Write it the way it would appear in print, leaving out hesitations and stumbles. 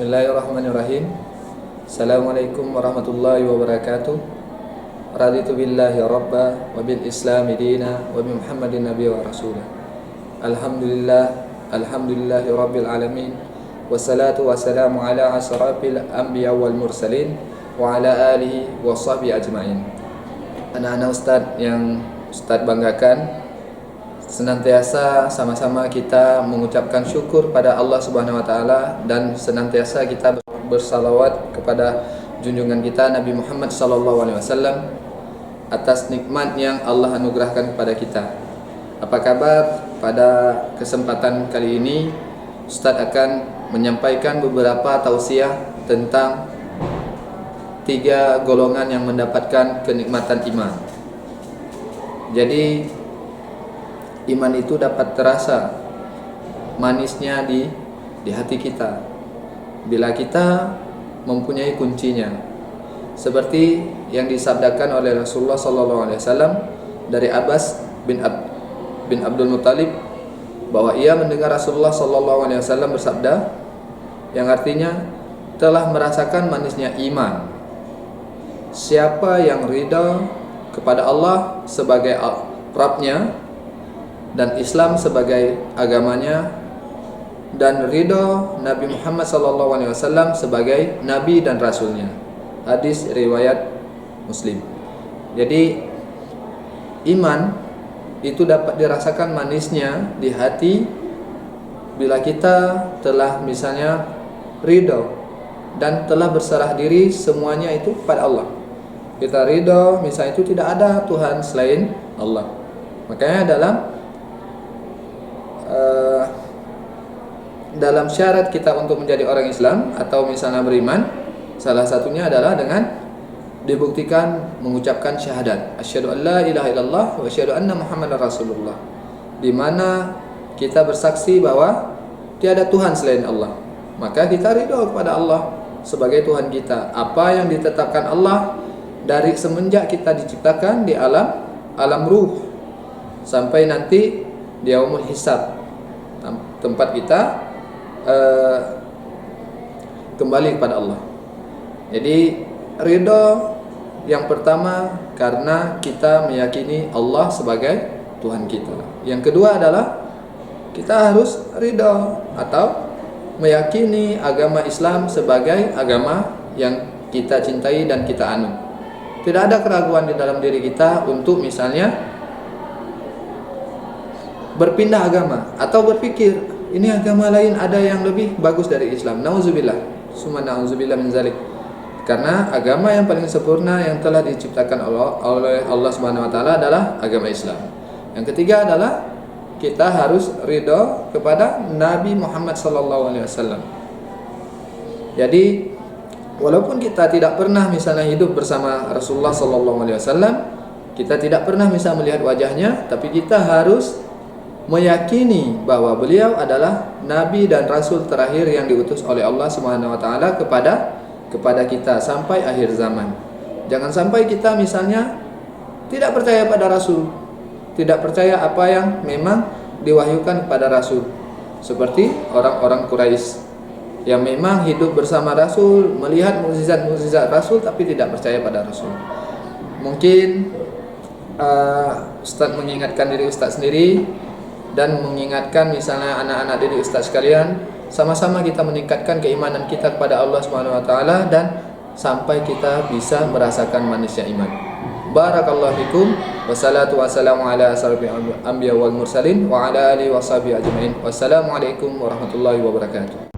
Bismillahirrahmanirrahim. Assalamualaikum warahmatullahi wabarakatuh. Raditu billahi rabba wa bil islami dina wa bi Muhammadin nabiyya wa rasulah. Alhamdulillahi rabbil alamin. Wassalatu wassalamu ala asrafil anbiya wal mursalin wa ala alihi wa sahbihi ajma'in. Anak-anak Ustaz yang Ustaz banggakan, senantiasa sama-sama kita mengucapkan syukur pada Allah Subhanahu wa taala dan senantiasa kita bersalawat kepada junjungan kita Nabi Muhammad sallallahu alaihi wasallam atas nikmat yang Allah anugerahkan kepada kita. Apa kabar? Pada kesempatan kali ini Ustaz akan menyampaikan beberapa tausiah tentang 3 golongan yang mendapatkan kenikmatan iman. Jadi iman itu dapat terasa manisnya di hati kita bila kita mempunyai kuncinya, seperti yang disabdakan oleh Rasulullah SAW dari Abbas bin Abdul Muttalib, bahwa ia mendengar Rasulullah SAW bersabda, yang artinya telah merasakan manisnya iman siapa yang ridha kepada Allah sebagai Rabbnya dan Islam sebagai agamanya, dan ridho Nabi Muhammad SAW sebagai Nabi dan Rasulnya. Hadis riwayat Muslim. Jadi iman itu dapat dirasakan manisnya di hati bila kita telah misalnya ridho dan telah berserah diri semuanya itu pada Allah. Kita ridho misalnya itu tidak ada Tuhan selain Allah. Makanya dalam syarat kita untuk menjadi orang Islam atau misalnya beriman, salah satunya adalah dengan dibuktikan mengucapkan syahadat asyhadu an la ilaha illallah wa asyhadu anna muhammadar rasulullah, di mana kita bersaksi bahwa tiada Tuhan selain Allah. Maka kita ridho kepada Allah sebagai Tuhan kita. Apa yang ditetapkan Allah dari semenjak kita diciptakan di alam ruh sampai nanti di yaumul hisab, tempat kita kembali kepada Allah. Jadi ridho yang pertama karena kita meyakini Allah sebagai Tuhan kita. Yang kedua adalah kita harus ridho atau meyakini agama Islam sebagai agama yang kita cintai dan kita anut. Tidak ada keraguan di dalam diri kita untuk misalnya berpindah agama atau berpikir ini agama lain ada yang lebih bagus dari Islam. Nauzubillah, summa nauzubillah min zalik. Karena agama yang paling sempurna yang telah diciptakan oleh Allah Subhanahu wa taala adalah agama Islam. Yang ketiga adalah kita harus ridho kepada Nabi Muhammad sallallahu alaihi wasallam. Jadi walaupun kita tidak pernah misalnya hidup bersama Rasulullah sallallahu alaihi wasallam, kita tidak pernah bisa melihat wajahnya, tapi kita harus meyakini bahwa beliau adalah nabi dan rasul terakhir yang diutus oleh Allah Subhanahu wa taala kepada kita sampai akhir zaman. Jangan sampai kita misalnya tidak percaya pada rasul, tidak percaya apa yang memang diwahyukan kepada rasul, seperti orang-orang Quraisy yang memang hidup bersama rasul, melihat mukjizat-mukjizat rasul tapi tidak percaya pada rasul. Mungkin Ustaz mengingatkan diri Ustaz sendiri dan mengingatkan misalnya anak-anak didik Ustaz sekalian, sama-sama kita meningkatkan keimanan kita kepada Allah Subhanahu wa taala dan sampai kita bisa merasakan manisnya iman. Barakallahu fikum. Wassalatu wassalamu ala asrofil anbiya wal mursalin wa ala alihi washabihi ajmain. Wassalamualaikum warahmatullahi wabarakatuh.